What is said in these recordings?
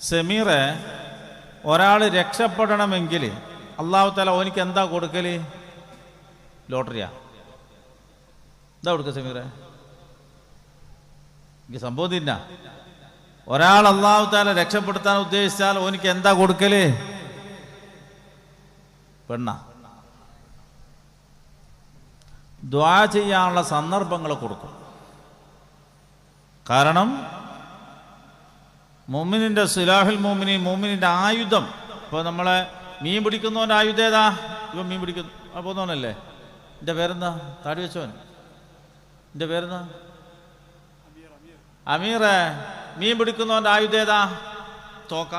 സമീറെ, ഒരാൾ രക്ഷപ്പെടണമെങ്കിൽ അള്ളാഹു തആല ഓനിക്ക് എന്താ കൊടുക്കല്? ലോട്ടറിയാ? എന്താ കൊടുക്കുക സമീറെ? എനിക്ക് സംഭവം തിന്ന. ഒരാൾ അള്ളാഹു തആല രക്ഷപ്പെടുത്താൻ ഉദ്ദേശിച്ചാൽ ഓനിക്ക് എന്താ കൊടുക്കല്? പെണ്ണ. ദുആ ചെയ്യാനുള്ള സന്ദർഭങ്ങൾ കൊടുക്കും. കാരണം മുഅ്മിനിന്റെ സിലാഹുൽ മുഅ്മിനീൻ, മുഅ്മിനിന്റെ ആയുധം. ഇപ്പോൾ നമ്മളെ മീൻ പിടിക്കുന്നവൻ്റെ ആയുധം ഏതാ? ഇവൻ മീൻ പിടിക്കുന്നു പോകുന്നവനല്ലേ? എൻ്റെ പേരെന്താ? താടി വെച്ചവൻ. എൻ്റെ പേരെന്താ? അമീറെ. മീൻ പിടിക്കുന്നവൻ്റെ ആയുധം ഏതാ? തോക്ക,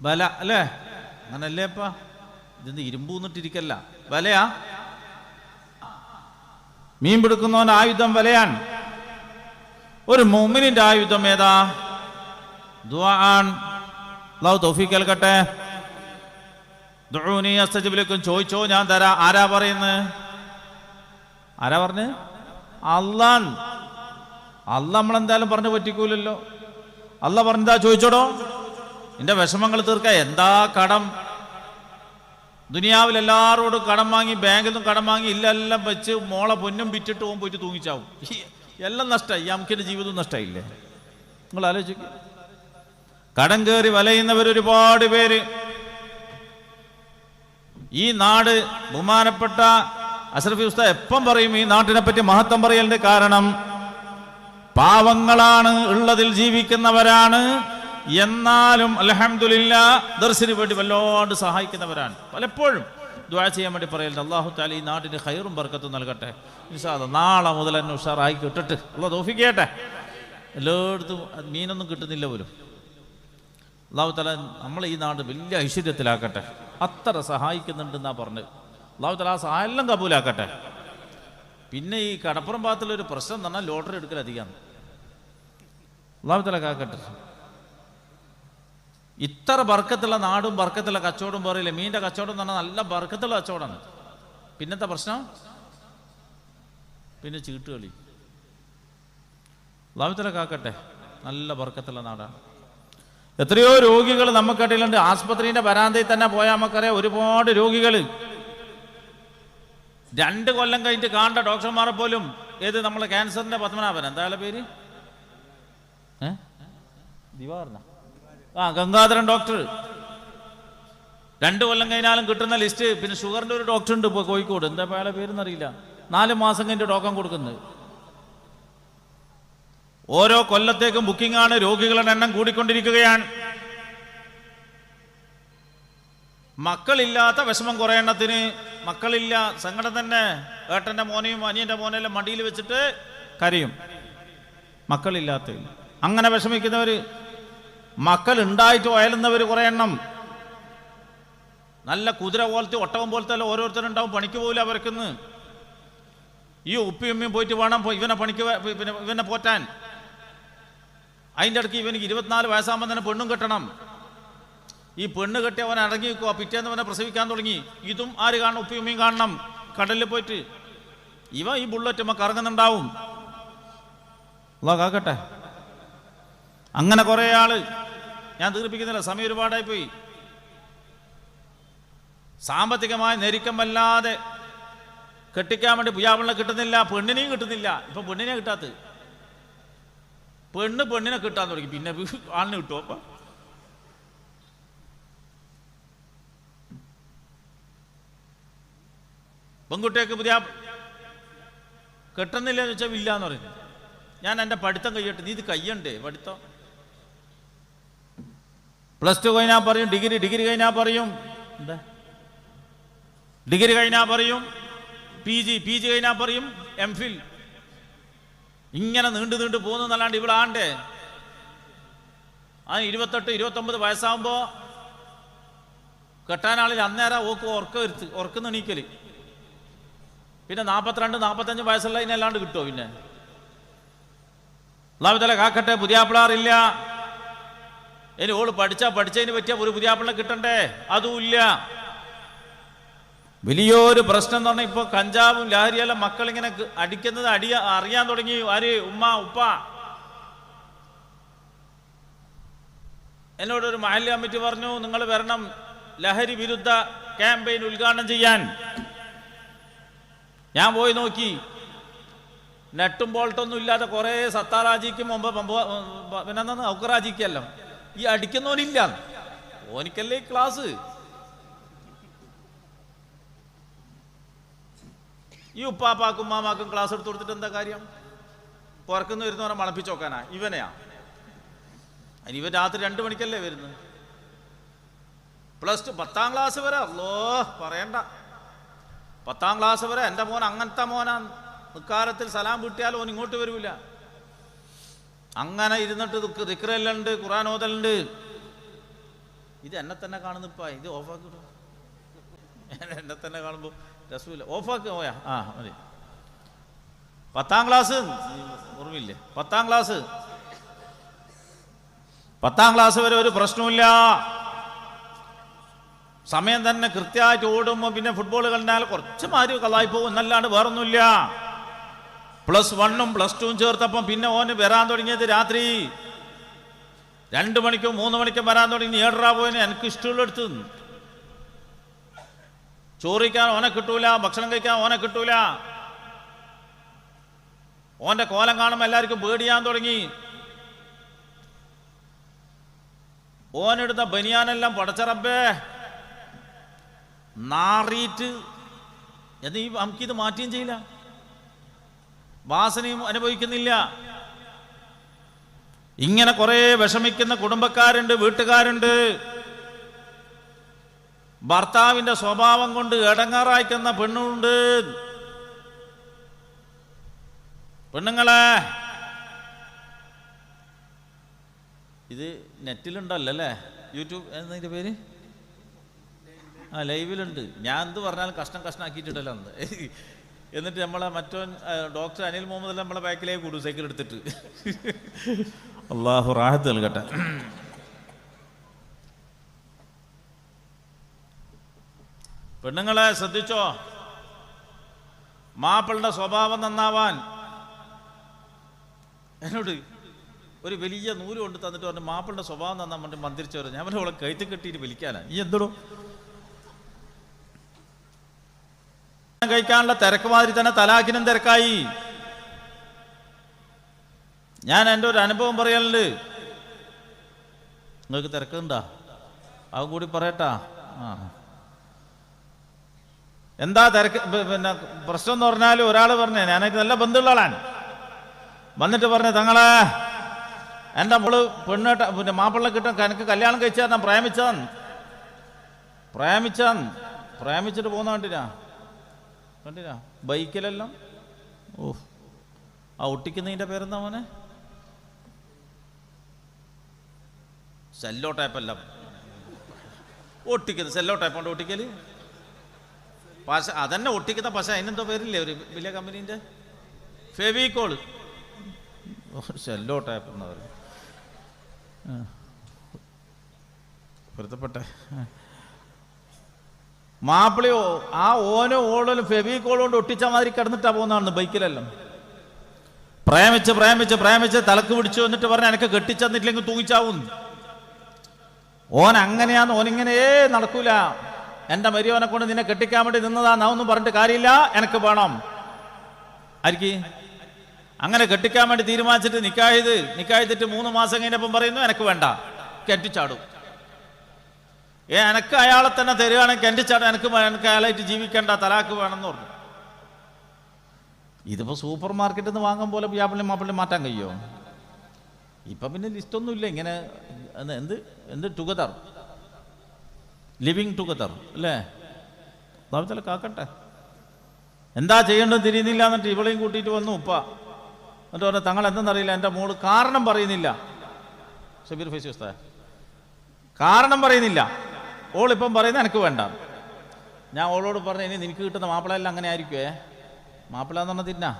ബല അല്ലേ? അങ്ങനല്ലേ അപ്പ? ഇതെന്ത് ഇരുമ്പൂന്നിട്ടിരിക്കല്ല, വലയാ? മീൻ പിടിക്കുന്നവൻ്റെ ആയുധം വലയാണ്. ഒരു മുഅ്മിനിന്റെ ആയുധം ഏതാ? ദുആൻ. അല്ലാഹു തൗഫീഖ് നൽകട്ടെ. ദുഊനി അസ്തജിബ് ലക്കും, ചോദിച്ചോ ഞാൻ തരാ. ആരാ പറയുന്നത്? ആരാ പറഞ്ഞ്? അല്ലാൻ. അല്ല നമ്മളെന്തായാലും പറഞ്ഞു പറ്റിക്കൂലല്ലോ. അല്ല പറഞ്ഞതാ ചോദിച്ചോടോ, നിന്റെ വിഷമങ്ങൾ തീർക്ക. എന്താ കടം? ദുനിയാവിൽ എല്ലാവരോടും കടം വാങ്ങി, ബാങ്കിൽ നിന്നും കടം വാങ്ങി, ഇല്ലെല്ലാം വെച്ച് മോളെ പൊന്നും വിറ്റിട്ട് പോകും, പോയിട്ട് തൂങ്ങിച്ചാവും. എല്ലാം നഷ്ടമായി. ഈ അമുക്കിന്റെ ജീവിതവും നഷ്ടമായില്ലേ? നിങ്ങൾ ആലോചിക്കുക. കടം കയറി വലയുന്നവർ ഒരുപാട് പേര്. ഈ നാട് ബഹുമാനപ്പെട്ട അഷ്റഫി ഉസ്താദ് എപ്പം പറയും ഈ നാട്ടിനെ പറ്റി മഹത്വം പറയലിന്റെ കാരണം പാവങ്ങളാണ്, ഉള്ളതിൽ ജീവിക്കുന്നവരാണ്. എന്നാലും അൽഹംദുലില്ലാഹ് ദർസിന് വേണ്ടി വല്ലാണ്ട് സഹായിക്കുന്നവരാണ്. പലപ്പോഴും ദുആ ചെയ്യാൻ വേണ്ടി പറയലുണ്ട്. അല്ലാഹു തആല ഈ നാടിന് ഖൈറും ബർക്കത്തും നൽകട്ടെ. ഇൻഷാ അല്ലാഹ് നാളെ മുതൽ തന്നെ ഉഷാറായി കിട്ടട്ടെ. അല്ലാഹു തൗഫീഖ് ചെയ്യട്ടെ. എല്ലായിടത്തും മീനൊന്നും കിട്ടുന്നില്ല പോലും. അല്ലാഹു തആല നമ്മളെ ഈ നാട് വലിയ ഐശ്വര്യത്തിലാക്കട്ടെ. അത്ര സഹായിക്കുന്നുണ്ടെന്നാ പറഞ്ഞത്. അല്ലാഹു തആല ആ സഹായം എല്ലാം കബൂലാക്കട്ടെ. പിന്നെ ഈ കടപ്പുറം ഭാഗത്തുള്ളൊരു പ്രശ്നം എന്ന് പറഞ്ഞാൽ ലോട്ടറി എടുക്കൽ അധികമാണ്. അല്ലാഹു തആല കാക്കട്ടെ. ഇത്ര ബർക്കത്തുള്ള നാടും ബർക്കത്തുള്ള കച്ചവടം പറയില്ല. മീൻ്റെ കച്ചവടം എന്ന് പറഞ്ഞാൽ നല്ല ബർക്കത്തുള്ള കച്ചവടമാണ്. പിന്നത്തെ പ്രശ്നം പിന്നെ ചീട്ടുകളി. അല്ലാഹു തആല കാക്കട്ടെ. നല്ല ബർക്കത്തുള്ള നാടാണ്. എത്രയോ രോഗികൾ നമുക്കിടയിലുണ്ട്. ആസ്പത്രിന്റെ വരാന്തയിൽ തന്നെ പോയാൽ നമുക്കറിയാം ഒരുപാട് രോഗികൾ 2 കൊല്ലം കഴിഞ്ഞിട്ട് കാണേണ്ട ഡോക്ടർമാരെ പോലും. ഏത് നമ്മളെ ക്യാൻസറിന്റെ പത്മനാഭൻ, എന്തായാലും പേര് ദിവാറിന, ഗംഗാധരൻ ഡോക്ടർ. 2 കൊല്ലം കഴിഞ്ഞാലും കിട്ടുന്ന ലിസ്റ്റ്. പിന്നെ ഷുഗറിന്റെ ഒരു ഡോക്ടർ ഉണ്ട് ഇപ്പോൾ കോഴിക്കോട്, എന്താ അയാളെ പേരെന്നറിയില്ല. 4 മാസം കഴിഞ്ഞിട്ട് ടോക്കൺ കൊടുക്കുന്നത്. ഓരോ കൊല്ലത്തേക്കും ബുക്കിംഗ് ആണ്. രോഗികളുടെ എണ്ണം കൂടിക്കൊണ്ടിരിക്കുകയാണ്. മക്കളില്ലാത്ത വിഷമം കുറേ എണ്ണത്തിന്. മക്കളില്ല, സങ്കടം തന്നെ. ഏട്ടൻ്റെ മോനെയും അനിയൻ്റെ മോനെല്ലാം മടിയിൽ വെച്ചിട്ട് കരയും. മക്കളില്ലാത്ത അങ്ങനെ വിഷമിക്കുന്നവർ, മക്കൾ ഉണ്ടായിട്ട് വയലുന്നവർ കുറേ എണ്ണം. നല്ല കുതിര പോലത്തെ ഒട്ടകം പോലത്തെ എല്ലാം ഓരോരുത്തരുണ്ടാവും. പണിക്ക് പോകില്ല അവർക്കുന്ന്. ഈ ഉപ്പയും ഉമ്മയും പോയിട്ട് വേണം ഇവനെ പണിക്ക് പിന്നെ ഇവനെ പോറ്റാൻ. അതിൻ്റെ ഇടയ്ക്ക് ഇവനിക്ക് 24 വയസ്സാകുമ്പോൾ തന്നെ പെണ്ണും കെട്ടണം. ഈ പെണ്ണ് കെട്ടി അവൻ അടങ്ങി വെക്കുക. പിറ്റേന്ന് അവനെ പ്രസവിക്കാൻ തുടങ്ങി. ഇതും ആര് കാണണം? ഉപ്പയും ഉമ്മയും കാണണം. കടലിൽ പോയിട്ട് ഇവ ഈ ബുള്ളറ്റ് കറങ്ങുന്നുണ്ടാവും. അല്ലാഹു കാക്കട്ടെ. അങ്ങനെ കുറേ ആള്. ഞാൻ തീർപ്പിക്കുന്നില്ല, സമയം ഒരുപാടായി പോയി. സാമ്പത്തികമായ ഞെരുക്കമല്ലാതെ കെട്ടിക്കാൻ വേണ്ടി പുയ്യാപ്പിളെ കിട്ടുന്നില്ല, പെണ്ണിനെയും കിട്ടുന്നില്ല. ഇപ്പൊ പെണ്ണിനെ കിട്ടാത്ത പെണ്ണിനെ കിട്ടാൻ തുടങ്ങി. പിന്നെ ആളിനെ കിട്ടുമോ? അപ്പൊ പെൺകുട്ടിയൊക്കെ പുതിയ കെട്ടുന്നില്ല എന്ന് വെച്ചാൽ ഇല്ല എന്ന് പറയുന്നു. ഞാൻ എൻ്റെ പഠിത്തം കഴിയട്ടെ. നീ ഇത് കഴിയണ്ടേ പഠിത്തം? +2 കഴിഞ്ഞാൽ പറയും ഡിഗ്രി കഴിഞ്ഞാൽ പറയും എന്താ, ഡിഗ്രി കഴിഞ്ഞാൽ പറയും PG കഴിഞ്ഞാൽ പറയും MPhil. ഇങ്ങനെ നീണ്ടു പോകുന്നല്ലാണ്ട് ഇവിടെ ആണ്ടേ. ആ 28-29 വയസ്സാകുമ്പോൾ കെട്ടാനാളിൽ അന്നേരം ഉറക്കുന്ന എണീക്കല്. പിന്നെ 42-45 വയസ്സുള്ള ഇതിനല്ലാണ്ട് കിട്ടുമോ? പിന്നെ അല്ലാഹു തആല കാക്കട്ടെ. പുതിയാപ്പിളാറില്ല. ഇനി ഓള് പഠിച്ചതിന് പറ്റിയ ഒരു പുതിയാപ്പിളെ കിട്ടണ്ടേ? അതുമില്ല. വലിയൊരു പ്രശ്നം എന്ന് പറഞ്ഞാൽ ഇപ്പോൾ കഞ്ചാവും ലഹരിയെല്ലാം മക്കളിങ്ങനെ അടിക്കുന്നത് അറിയാൻ തുടങ്ങി. ആര്? ഉമ്മ ഉപ്പ. എന്നോടൊരു മഹല്ല് കമ്മിറ്റി പറഞ്ഞു, നിങ്ങൾ വരണം ലഹരി വിരുദ്ധ ക്യാമ്പയിൻ ഉദ്ഘാടനം ചെയ്യാൻ. ഞാൻ പോയി നോക്കി, നെട്ടും ബോൾട്ടൊന്നും ഇല്ലാതെ കുറേ സത്താറാജിക്കും മുമ്പ് പിന്നെ ഔക്കറാജിക്കല്ലോ, ഈ അടിക്കുന്നവനില്ല, ഓനിക്കല്ലേ ഈ ക്ലാസ്. ഈ ഉപ്പാപ്പാക്കും ഉമ്മാമാക്കും ക്ലാസ് എടുത്ത് കൊടുത്തിട്ട് എന്താ കാര്യം? പുറക്കുന്ന വരുന്നവരെ മണപ്പിച്ച് നോക്കാനാ ഇവനെയാ? ഇവൻ രാത്രി 2 മണിക്കല്ലേ വരുന്നത്. +2 10ാം ക്ലാസ് വരെ അല്ലോ പറയണ്ട. 10ാം ക്ലാസ് വരെ എൻ്റെ മോൻ അങ്ങനത്തെ മോനാ. നിക്കാരത്തിൽ സലാം കിട്ടിയാൽ ഓൻ ഇങ്ങോട്ട് വരൂല. അങ്ങനെ ഇരുന്നിട്ട് ദിക്റെല്ലാം ഉണ്ട്, ഖുർആൻ ഓതലുണ്ട്. ഇത് എന്നെ തന്നെ കാണുന്നിപ്പാ. ഇത് ഓഫാക്കി എന്നെ തന്നെ കാണുമ്പോൾ രസമില്ല. ഓഫാക്കി പോയാ മതി. 10ാം ക്ലാസ് ഓർമ്മയില്ലേ? 10ാം ക്ലാസ് വരെ ഒരു പ്രശ്നമില്ല. സമയം തന്നെ കൃത്യമായിട്ട് ഓടുമ്പോൾ പിന്നെ ഫുട്ബോൾ കളിഞ്ഞാൽ കുറച്ച് മാറി കളായി പോകും എന്നല്ലാണ്ട് വേറൊന്നുമില്ല. +1ഉം +2ഉം ചേർത്തപ്പം പിന്നെ ഓന് വരാൻ തുടങ്ങിയത് രാത്രി 2 മണിക്കും 3 മണിക്കും വരാൻ തുടങ്ങി. 7:30 പോയിന് എനിക്ക് ഇഷ്ടമുള്ള എടുത്ത് ചോറിക്കാൻ ഓനെ കിട്ടൂല, ഭക്ഷണം കഴിക്കാൻ ഓനെ കിട്ടൂല. ഓന്റെ കോലം കാണുമ്പോൾ എല്ലാവർക്കും പേടിയാൻ തുടങ്ങി. ഓനെടുത്ത ബനിയാനെല്ലാം പടച്ചറബേ നാറിയിട്ട് നമുക്കിത് മാറ്റുകയും ചെയ്യില്ല, വാസനയും അനുഭവിക്കുന്നില്ല. ഇങ്ങനെ കുറെ വിഷമിക്കുന്ന കുടുംബക്കാരുണ്ട്, വീട്ടുകാരുണ്ട്. ഭർത്താവിന്റെ സ്വഭാവം കൊണ്ട് ഇടങ്ങാറായിക്കുന്ന പെണ്ണുണ്ട്. പെണ്ണുങ്ങളെ, ഇത് നെറ്റിലുണ്ടല്ലേ, യൂട്യൂബ് എന്നതിൻ്റെ പേര് ലൈവിലുണ്ട്. ഞാൻ എന്ത് പറഞ്ഞാലും കഷ്ണാക്കിയിട്ടുണ്ടല്ലോ അന്ന്. എന്നിട്ട് നമ്മളെ മറ്റോൻ ഡോക്ടർ അനിൽ മുഹമ്മദ് നമ്മളെ ബാക്കിലേക്ക് കൂടും സൈക്കിൾ എടുത്തിട്ട്. അള്ളാഹു റാഹത്ത് നൽകട്ടെ. പെണ്ണുങ്ങളെ ശ്രദ്ധിച്ചോ, മാപ്പിളുടെ സ്വഭാവം നന്നാവാൻ എന്നോട് ഒരു വലിയ നൂല് കൊണ്ട് തന്നിട്ട് പറഞ്ഞു, മാപ്പിളുടെ സ്വഭാവം നന്നാൻ വേണ്ടി മന്ത്രിച്ചവർ. ഞാൻ അവളെ കഴുത്ത് കെട്ടിയിട്ട് വിളിക്കാനാ. ഈ എന്തോ കഴിക്കാനുള്ള തിരക്ക് മാതിരി തന്നെ തലാഖിനും തിരക്കായി. ഞാൻ എൻ്റെ ഒരു അനുഭവം പറയലുണ്ട്. നിങ്ങൾക്ക് തിരക്കുണ്ടാ? അതും കൂടി പറയട്ടാ. എന്താ തിരക്ക്? പിന്നെ പ്രശ്നം എന്ന് പറഞ്ഞാൽ ഒരാൾ പറഞ്ഞേ, ഞാനായിട്ട് നല്ല ബന്ധമുള്ള ആളാണ്, വന്നിട്ട് പറഞ്ഞേ, തങ്ങളെ എൻ്റെ മോള് പെണ്ണേട്ട പിന്നെ മാപ്പിള്ള കിട്ടാൻ എനിക്ക് കല്യാണം കഴിച്ചാൽ ഞാൻ പ്രേമിച്ചിട്ട് പോകുന്ന കണ്ടിനാ ബൈക്കിലെല്ലാം. ഓ, ആ ഒട്ടിക്കുന്നതിൻ്റെ പേരെന്താ മോനെ? സെല്ലോ ടൈപ്പല്ല ഒട്ടിക്കുന്നത്. സെല്ലോ ടൈപ്പ് കൊണ്ട് ഒട്ടിക്കല് പശ, അതന്നെ ഒട്ടിക്കുന്ന പശ. അതിനെന്തോ പേരില്ലേ ഒരു വലിയ കമ്പനീൻ്റെ? ഫെവിക്കോള്. സെല്ലോ ടൈപ്പ് എന്നാ പറയുക. പൊരുത്തപ്പെട്ടെ മാപ്പിളിയോ ആ ഓനോ ഓളോലും ഫെവിക്കോൾ കൊണ്ട് ഒട്ടിച്ച മാതിരി കിടന്നിട്ടാ പോകുന്നതാണ് ബൈക്കിലെല്ലാം. പ്രേമിച്ച് തലക്ക് പിടിച്ചു എന്നിട്ട് പറഞ്ഞ എനിക്ക് കെട്ടിച്ചെന്നിട്ടില്ലെങ്കിൽ തൂങ്ങിച്ചാവും. ഓൻ അങ്ങനെയാന്ന്, ഓനിങ്ങനെയേ നടക്കൂല. എൻ്റെ മരിയോനെ കൊണ്ട് നിന്നെ കെട്ടിക്കാൻ വേണ്ടി നിന്നതാ, നാ ഒന്നും പറഞ്ഞിട്ട് കാര്യമില്ല, എനിക്ക് വേണം. ആർക്ക് അങ്ങനെ കെട്ടിക്കാൻ വേണ്ടി തീരുമാനിച്ചിട്ട് നിക്കാഹിച്ചിട്ട് 3 മാസം കഴിഞ്ഞപ്പം പറയുന്നു എനിക്ക് വേണ്ട, കെട്ടിച്ചാടും. എനക്ക് അയാളെ തന്നെ തരികയാണെങ്കിൽ കെട്ടിച്ചാടും, എനിക്ക് അയാളായിട്ട് ജീവിക്കേണ്ട, തലാക്ക് വേണമെന്ന് പറഞ്ഞു. ഇതിപ്പോ സൂപ്പർ മാർക്കറ്റിൽ നിന്ന് വാങ്ങാൻ പോലെ മാപ്പിള്ളി മാറ്റാൻ കഴിയുമോ? ഇപ്പൊ പിന്നെ ലിസ്റ്റൊന്നുമില്ല. ഇങ്ങനെ എന്ത് ടുഗദർ, ലിവിങ് ടുഗദർ അല്ലേ? ദാവത്തല കാക്കട്ടെ. എന്താ ചെയ്യേണ്ടത് തിരിയുന്നില്ല. എന്നിട്ട് ഇവളെയും കൂട്ടിയിട്ട് വന്നു ഉപ്പ. എന്നിട്ട് പറഞ്ഞു, തങ്ങൾ എന്തെന്നറിയില്ല, എൻ്റെ മോള് കാരണം പറയുന്നില്ല. ഷബീർ ഫൈസി ഉസ്താദ് കാരണം പറയുന്നില്ല. ഓളിപ്പം പറയുന്നത് എനിക്ക് വേണ്ട. ഞാൻ ഓളോട് പറഞ്ഞു, ഇനി നിനക്ക് കിട്ടുന്ന മാപ്പിളയെല്ലാം അങ്ങനെ ആയിരിക്കുവേ. മാപ്പിള എന്ന് പറഞ്ഞാൽ തിന്നാ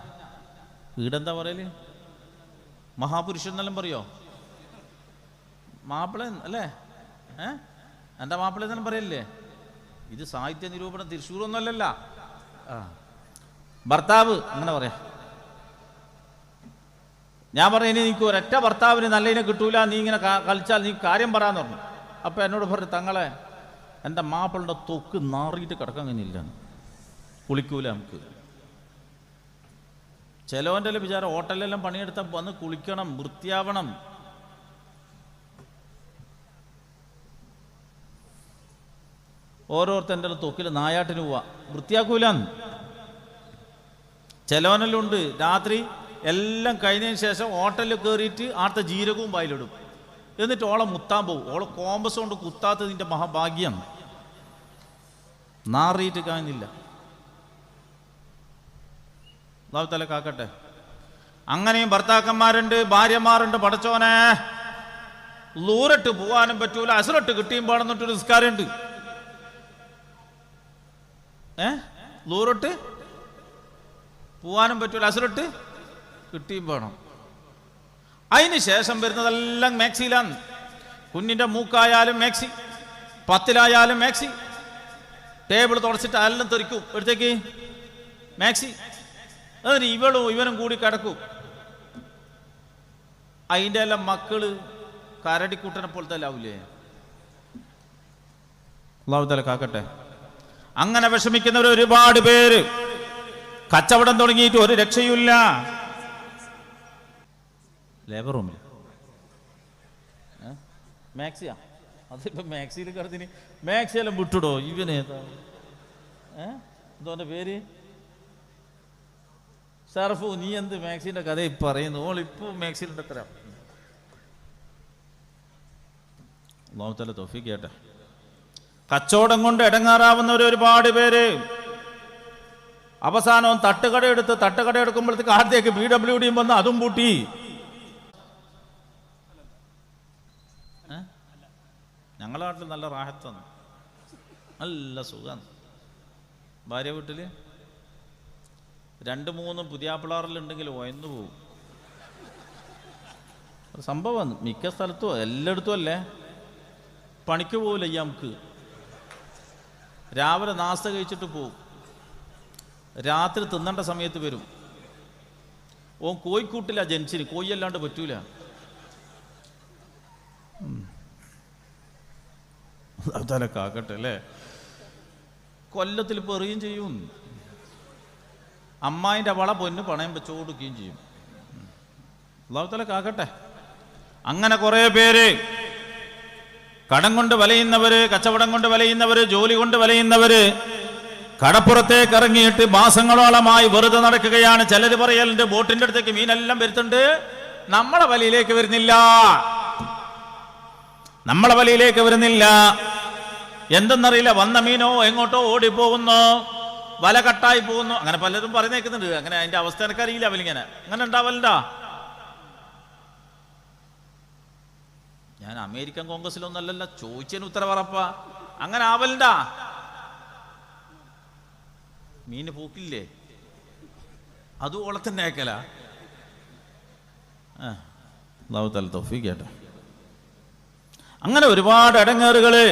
വീടെന്താ പറയല്? മഹാപുരുഷൻ എന്നെല്ലാം പറയോ? മാപ്പിള അല്ലേ? എൻ്റെ മാപ്പിള എന്നെല്ലാം പറയല്ലേ? ഇത് സാഹിത്യ നിരൂപണം തൃശ്ശൂരൊന്നും അല്ലല്ല. ഭർത്താവ് അങ്ങനെ പറയാ. ഞാൻ പറഞ്ഞു, ഇനി എനിക്ക് ഒരൊറ്റ ഭർത്താവിന് നല്ലതിനെ കിട്ടൂല, നീ ഇങ്ങനെ കളിച്ചാൽ നീ കാര്യം പറയാന്ന് പറഞ്ഞു. അപ്പം എന്നോട് പറഞ്ഞു, തങ്ങളെ എൻ്റെ മാപ്പിളുടെ തൊക്ക് നാറിയിട്ട് കിടക്കാൻ കഴിഞ്ഞില്ല, കുളിക്കൂല നമുക്ക്. ചിലവൻ്റെ എല്ലാം വിചാരം ഹോട്ടലിലെല്ലാം പണിയെടുത്താൽ വന്ന് കുളിക്കണം, വൃത്തിയാവണം. ഓരോരുത്തൻ്റെ തൊക്കിൽ നായാട്ടിന് പോവാ, വൃത്തിയാക്കൂലെന്ന്. ചിലവനെല്ലാം ഉണ്ട് രാത്രി എല്ലാം കഴിഞ്ഞതിന് ശേഷം ഹോട്ടലിൽ കയറിയിട്ട് ആർത്ത ജീരകവും വായിലിടും, എന്നിട്ട് ഓളെ മുത്താൻ പോവും. ഓളെ കോമ്പസ് കൊണ്ട് കുത്താത്തതിൻ്റെ മഹാഭാഗ്യം. നാറിയിട്ട് കാണുന്നില്ല. അല്ലാഹു തആല കാക്കട്ടെ. അങ്ങനെയും ഭർത്താക്കന്മാരുണ്ട്, ഭാര്യമാരുണ്ട്. പടച്ചോനെ, ലൂറിട്ട് പോകാനും പറ്റൂല, അസുറിട്ട് കിട്ടിയും പാടുന്നിട്ടൊരു നിസ്കാരമുണ്ട്. ലൂറിട്ട് പോവാനും പറ്റൂല, അസുറിട്ട് കിട്ടിയും വേണം. അതിന് ശേഷം വരുന്നതെല്ലാം മാക്സിയിലാണ്. കുഞ്ഞിൻ്റെ മൂക്കായാലും മാക്സി, പത്തിലായാലും മാക്സി, ടേബിൾ തുടച്ചിട്ട് എല്ലാം തെറിക്കും എടുത്തേക്ക് മാക്സി. അതിന് ഇവനും കൂടി കിടക്കും. അതിൻ്റെ എല്ലാം മക്കള് കരടിക്കുട്ടനെ പോലത്തെ ആവില്ലേ? അല്ലാഹു തആല കാക്കട്ടെ. അങ്ങനെ വിഷമിക്കുന്നവർ ഒരുപാട് പേര്. കച്ചവടം തുടങ്ങിയിട്ട് ഒരു രക്ഷയുമില്ല. ലേബർ റൂമിൽ മാക്സിയാ, അതിപ്പോ മാക്സിയിൽ കിടത്തിന് മാക്സിയെല്ലാം വിട്ടുടോ. ഇവനേതാ എന്തോന്റെ പേര്? ഷർഫു. നീ എന്ത് മാക്സിന്റെ കഥ പറയുന്നു? ഓളിപ്പോ മാക്സിലുണ്ട് എത്ര. അല്ലാഹു തആല തൗഫീഖ് ചെയ്യട്ടെ. കച്ചവടം കൊണ്ട് ഇടങ്ങാറാവുന്നവർ ഒരുപാട് പേര്. അവസാനവും തട്ടുകട എടുക്കുമ്പോഴത്തേക്ക് ആദ്യമൊക്കെ PWD വന്ന് അതും പൂട്ടി. ഞങ്ങളുടെ നാട്ടിൽ നല്ല റാഹത്താണ്, നല്ല സുഖമാണ്. ഭാര്യ വീട്ടിൽ 2-3 പുതിയാപ്പിളാറിലുണ്ടെങ്കിൽ ഒയന്നു പോകും. സംഭവമാണ്. മിക്ക സ്ഥലത്തും എല്ലായിടത്തും അല്ലേ. പണിക്ക് പോവില്ല നമുക്ക്. രാവിലെ നാസ്ത കഴിച്ചിട്ട് പോവും, രാത്രി തിന്നേണ്ട സമയത്ത് വരും. ഓൻ കോഴിക്കൂട്ടില്ല ജനിച്ചിന്, കോഴി അല്ലാണ്ട് പറ്റൂല. കാക്കട്ടെ അല്ലേ. കൊല്ലത്തിൽ പെറുകയും ചെയ്യും. അമ്മായിൻ്റെ വള പൊന്ന് പണയം വെച്ചോടുക്കുകയും ചെയ്യും. അല്ലാഹു തആല കാക്കട്ടെ. അങ്ങനെ കുറേ പേര് കടം കൊണ്ട് വലയുന്നവര്, കച്ചവടം കൊണ്ട് വലയുന്നവര്, ജോലി കൊണ്ട് വലയുന്നവര് കടപ്പുറത്തേക്ക് ഇറങ്ങിയിട്ട് മാസങ്ങളോളമായി വെറുതെ നടക്കുകയാണ്. ചിലർ പറയലുണ്ട്, ബോട്ടിന്റെ അടുത്തേക്ക് മീനെല്ലാം വരുത്തുണ്ട്, നമ്മളെ വലയിലേക്ക് വരുന്നില്ല, നമ്മളെ വലയിലേക്ക് വരുന്നില്ല. എന്തെന്നറിയില്ല, വന്ന മീനോ എങ്ങോട്ടോ ഓടിപ്പോകുന്നു, വല കട്ടായി പോകുന്നു. അങ്ങനെ പലരും പറയുന്നേക്കുന്നുണ്ട്. അങ്ങനെ അതിന്റെ അവസ്ഥ എനിക്കറിയില്ല. അവലിങ്ങനെ അങ്ങനെ ഉണ്ടാവലുണ്ടാ? ഞാൻ അമേരിക്കൻ കോൺഗ്രസിലൊന്നല്ലല്ല ചോദിച്ചതിന് ഉത്തരവറപ്പ. അങ്ങനെ ആവലുണ്ടാ? മീന് പൂക്കില്ലേ? അതും ഓളത്തന്നെ അയക്കല. അല്ലാഹു തആല തൗഫീഖ് ചെയ്യട്ടെ. അങ്ങനെ ഒരുപാട് ഇടങ്ങേറുകള്,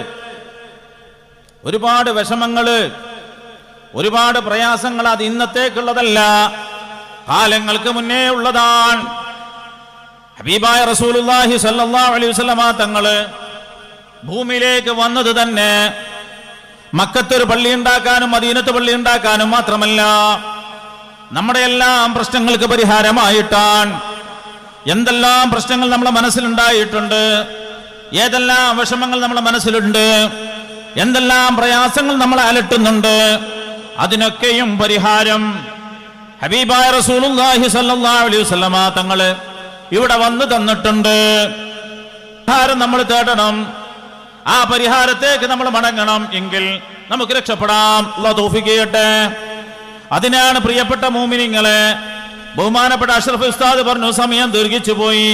ഒരുപാട് വിഷമങ്ങള്, ഒരുപാട് പ്രയാസങ്ങൾ. അത് ഇന്നത്തേക്കുള്ളതല്ല, കാലങ്ങൾക്ക് മുന്നേ ഉള്ളതാണ്. ഹബീബായ റസൂലുള്ളാഹി സ്വല്ലല്ലാഹു അലൈഹി വസല്ലമ തങ്ങള് ഭൂമിയിലേക്ക് വന്നത് തന്നെ മക്കത്തൊരു പള്ളി ഉണ്ടാക്കാനും മദീനത്ത് പള്ളി ഉണ്ടാക്കാനും മാത്രമല്ല, നമ്മുടെ എല്ലാം പ്രശ്നങ്ങൾക്ക് പരിഹാരമായിട്ടാണ്. എന്തെല്ലാം പ്രശ്നങ്ങൾ നമ്മുടെ മനസ്സിലുണ്ടായിട്ടുണ്ട്, ഏതെല്ലാം വിഷമങ്ങൾ നമ്മുടെ മനസ്സിലുണ്ട്, എന്തെല്ലാം പ്രയാസങ്ങൾ നമ്മളെ അലട്ടുന്നുണ്ട്, അതിനൊക്കെയും പരിഹാരം ഹബീബായ റസൂലുള്ളാഹി സ്വല്ലല്ലാഹു അലൈഹി വസല്ലമ തങ്ങള് ഇവിടെ വന്നു തന്നിട്ടുണ്ട്. പരിഹാരം നമ്മൾ തേടണം, ആ പരിഹാരത്തേക്ക് നമ്മൾ മടങ്ങണം, എങ്കിൽ നമുക്ക് രക്ഷപ്പെടാം. അല്ലാഹു തൗഫീഖ് ചെയ്യട്ടെ. അതിനാണ് പ്രിയപ്പെട്ട മുഅ്മിനീങ്ങളെ, ബഹുമാനപ്പെട്ട അഷ്റഫ് ഉസ്താദ് പറഞ്ഞു, സമയം ദീർഘിച്ചു പോയി,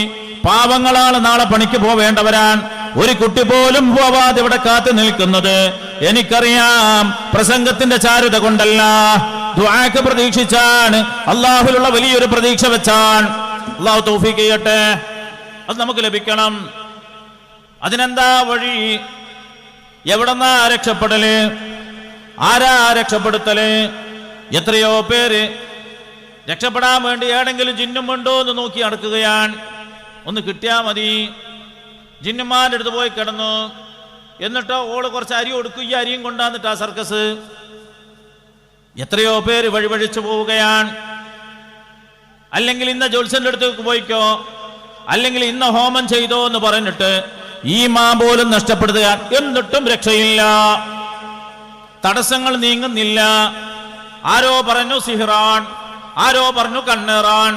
പാവങ്ങളാണ് നാളെ പണിക്ക് പോവേണ്ടവരാൻ. ഒരു കുട്ടി പോലും പോവാതെ ഇവിടെ കാത്തു നിൽക്കുന്നത് എനിക്കറിയാം. പ്രസംഗത്തിന്റെ ചാരുത കൊണ്ടല്ല, ദുആക്ക് പ്രതീക്ഷിച്ചാണ്, അല്ലാഹുവിലുള്ള വലിയൊരു പ്രതീക്ഷ വെച്ചാണ്. അല്ലാഹു തൗഫീഖ് ചെയ്യട്ടെ. അത് നമുക്ക് ലഭിക്കണം. അതിനെന്താ വഴി? എവിടെന്നാ രക്ഷപ്പെടല്? ആരാ രക്ഷപ്പെടുത്തല്? എത്രയോ പേര് രക്ഷപ്പെടാൻ വേണ്ടി ഏടെങ്കിലും ജിന്നും ഉണ്ടോ എന്ന് നോക്കി നടക്കുകയാണ്. ഒന്ന് കിട്ടിയാ മതി. ജിന്നുമാരുടെ അടുത്ത് പോയി കിടന്നു. എന്നിട്ടോ ഓള് കുറച്ച് അരി കൊടുക്കും. ഈ അരിയും കൊണ്ടാന്നിട്ടാ സർക്കസ്. എത്രയോ പേര് വഴിവഴിച്ചു പോവുകയാണ്. അല്ലെങ്കിൽ ഇന്ന ജോത്സ്യന്റെ അടുത്തേക്ക് പോയിക്കോ, അല്ലെങ്കിൽ ഇന്ന ഹോമം ചെയ്തോ എന്ന് പറഞ്ഞിട്ട് ഈ പോലും നഷ്ടപ്പെടുകയാണ്. എന്നിട്ടും രക്ഷയില്ല, തടസ്സങ്ങൾ നീങ്ങുന്നില്ല. ആരോ പറഞ്ഞു സിഹിറാൻ, ആരോ പറഞ്ഞു കണ്ണേറാൻ.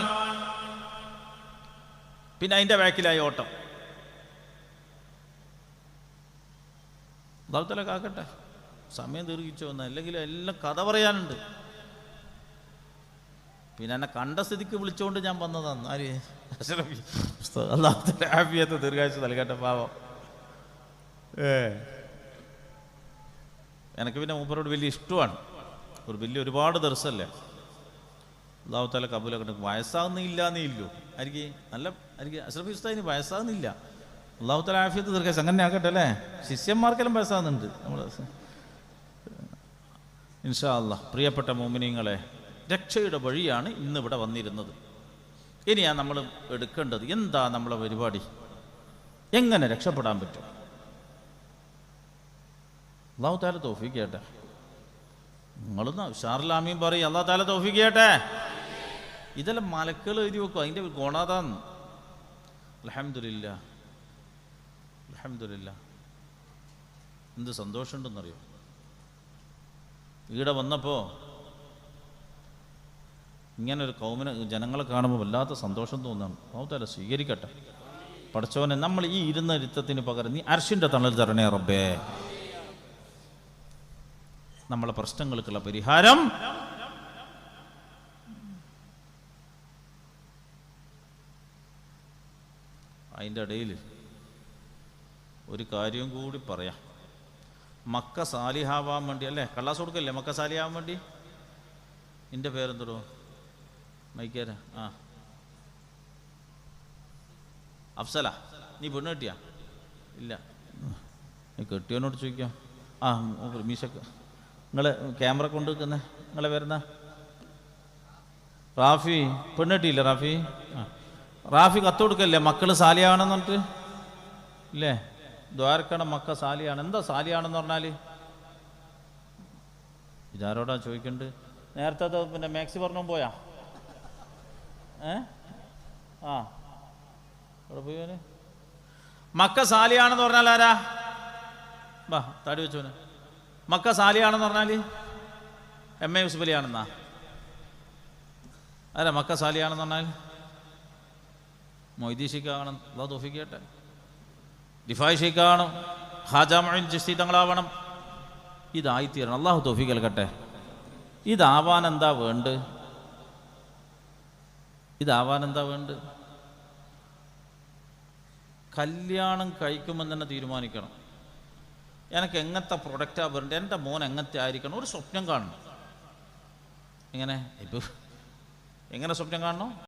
പിന്നെ അതിന്റെ ബാക്കിലായി ഓട്ടം. അള്ളാഹു കാക്കട്ടെ. സമയം ദീർഘിച്ചു വന്ന, അല്ലെങ്കിൽ എല്ലാം കഥ പറയാനുണ്ട്. പിന്നെ എന്നെ കണ്ട സ്ഥിതിക്ക് വിളിച്ചുകൊണ്ട് ഞാൻ വന്നതാണ്. ആര് അള്ളാഹു ആഫിയത്ത് ദീർഘായുസ്സ് നൽകട്ടെ. പാവം. എനിക്ക് പിന്നെ മൂപ്പരോട് വലിയ ഇഷ്ടമാണ്. ഒരുപാട് ദർശല്ലേ. അള്ളാഹു താല കബൂലൊക്കെ. വയസ്സാകുന്നില്ല എന്നേ ഇല്ലു. എനിക്ക് അഷ്റഫി ഉസ്താദിന് വയസ്സാകുന്നില്ല. അള്ളാഹു താല ആഫിയത്ത് ദീർഘായുസ്സ് അങ്ങനെ ആക്കട്ടെ അല്ലേ. ശിഷ്യന്മാർക്കെല്ലാം വയസ്സാകുന്നുണ്ട് നമ്മൾ. ഇൻഷാ അല്ലാഹ്. പ്രിയപ്പെട്ട മോമിനീങ്ങളെ, രക്ഷയുടെ വഴിയാണ് ഇന്നിവിടെ വന്നിരുന്നത്. ഇനിയാ നമ്മൾ എടുക്കേണ്ടത്. എന്താ നമ്മളെ പരിപാടി? എങ്ങനെ രക്ഷപ്പെടാൻ പറ്റും? അള്ളാഹു താല തൗഫീഖ് ചെയ്യട്ടെ. നിങ്ങളൊന്ന് ഉഷാറിലാമീൻ പറയും. അള്ളാഹു താല തൗഫീഖ് ചെയ്യട്ടെ. ഇതെല്ലാം മലക്കുകൾ എഴുതി വെക്കും. അതിൻ്റെ ഗുണതാന്ന്. അൽഹംദുലില്ലാ, അൽഹംദുലില്ലാ. എന്ത് സന്തോഷമുണ്ടെന്നറിയോ? ഈടെ വന്നപ്പോൾ ഇങ്ങനൊരു കൗമിനെ, ജനങ്ങളെ കാണുമ്പോൾ വല്ലാത്ത സന്തോഷം തോന്നുന്നു. അള്ളാഹു താല സ്വീകരിക്കട്ടെ. പഠിച്ചവനെ, നമ്മൾ ഈ ഇരുത്തത്തിന് പകരം നീ അർശിൻ്റെ തണൽ തരണേ റബ്ബേ. നമ്മളെ പ്രശ്നങ്ങൾക്കുള്ള പരിഹാരം അതിൻ്റെ ഇടയിൽ ഒരു കാര്യം കൂടി പറയാം. മക്ക സാലിഹാവാൻ വേണ്ടി അല്ലേ, കള്ളാസ് കൊടുക്കല്ലേ മക്ക സാലിഹാവാൻ വേണ്ടി. എൻ്റെ പേരെന്തോ മൈക്കേര അഫ്സല. നീ പെണ്ണ് കെട്ടിയാ? ഇല്ല. നീ കെട്ടിയോനോട് ചോദിക്കാം. മീശക്ക് നിങ്ങൾ ക്യാമറ കൊണ്ട് വെക്കുന്നേ. നിങ്ങളെ പേരെന്താ? റാഫി. പെണ്ണ് കെട്ടിയില്ല റാഫി? റാഫി കത്ത് കൊടുക്കല്ലേ മക്കൾ സാലിയാണെന്ന് പറഞ്ഞിട്ട് ഇല്ലേ? ദ്വാരക്കണം മക്ക സാലിയാണ്. എന്താ സാലിയാണെന്ന് പറഞ്ഞാൽ? ഇതാരോടാ ചോദിക്കണ്ട്? നേരത്തെ പിന്നെ മാക്സി പറഞ്ഞു പോയാ? അവിടെ പോയി. മക്ക സാലിയാണെന്ന് പറഞ്ഞാൽ ആരാ? വാ താടി വെച്ചോന്. മക്ക സാലിയാണെന്ന് പറഞ്ഞാൽ എം എ യൂസുഫ് അലിയാണെന്നാ? ആരാ മക്ക സാലിയാണെന്ന് പറഞ്ഞാൽ? മൊയ്തീൻ ഷെയ്ഖാകണം. അള്ളാഹു തൗഫീഖ് ചെയ്യട്ടെ. ദിഫായ് ഷെയ്ഖാകണം. ഖാജാ മുഈൻ ചിശ്തി തങ്ങളാവണം. ഇതായിത്തീരണം. അള്ളാഹു തൗഫീഖ് നൽകട്ടെ. ഇതാവാൻ എന്താ വേണ്ടത്? കല്യാണം കഴിക്കുമെന്ന് തന്നെ തീരുമാനിക്കണം. എനിക്ക് എങ്ങനത്തെ പ്രൊഡക്റ്റാണ് വേണ്ടത്, എൻ്റെ മോൻ എങ്ങനത്തെ ആയിരിക്കണം, ഒരു സ്വപ്നം കാണണം. എങ്ങനെ സ്വപ്നം കാണണം?